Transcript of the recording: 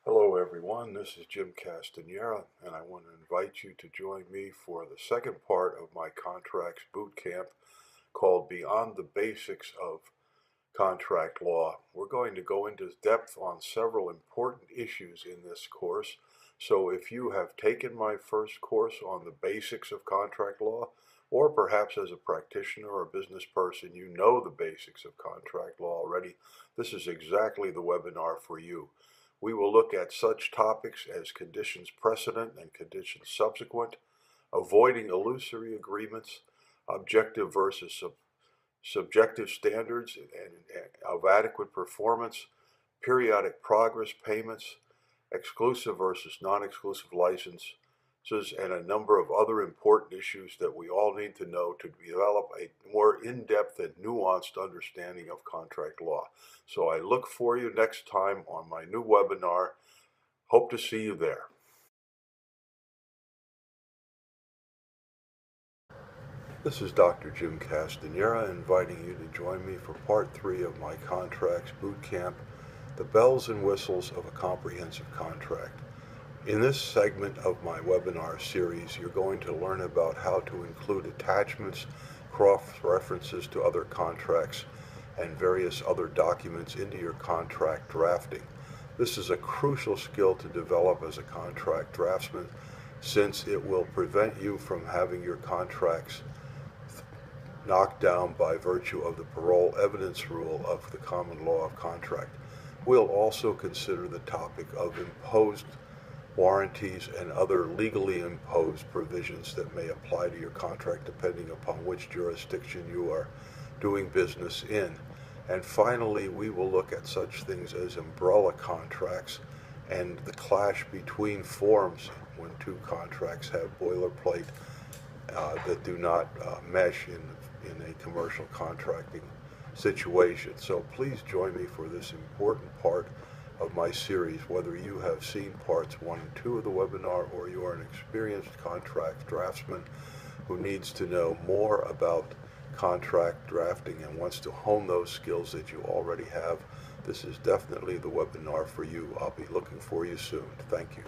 Hello everyone, this is Jim Castanera, and I want to invite you to join me for the second part of my contracts boot camp called Beyond the Basics of Contract Law. We're going to go into depth on several important issues in this course, so if you have taken my first course on the basics of contract law, or perhaps as a practitioner or business person you know the basics of contract law already, this is exactly the webinar for you. We will look at such topics as conditions precedent and conditions subsequent, avoiding illusory agreements, objective versus subjective standards of adequate performance, periodic progress payments, exclusive versus non-exclusive licenses, and a number of other important issues that we all need to know to develop a more in-depth and nuanced understanding of contract law. So I look for you next time on my new webinar. Hope to see you there. This is Dr. Jim Castanera inviting you to join me for part 3 of my contracts boot camp, the bells and whistles of a comprehensive contract. In this segment of my webinar series, you're going to learn about how to include attachments, cross-references to other contracts, and various other documents into your contract drafting. This is a crucial skill to develop as a contract draftsman, since it will prevent you from having your contracts knocked down by virtue of the parole evidence rule of the common law of contract. We'll also consider the topic of imposed warranties and other legally imposed provisions that may apply to your contract depending upon which jurisdiction you are doing business in. And finally, we will look at such things as umbrella contracts and the clash between forms when two contracts have boilerplate that do not mesh in a commercial contracting situation. So please join me for this important part of my series, whether you have seen parts 1 and 2 of the webinar or you are an experienced contract draftsman who needs to know more about contract drafting and wants to hone those skills that you already have. This is definitely the webinar for you. I'll be looking for you soon. Thank you.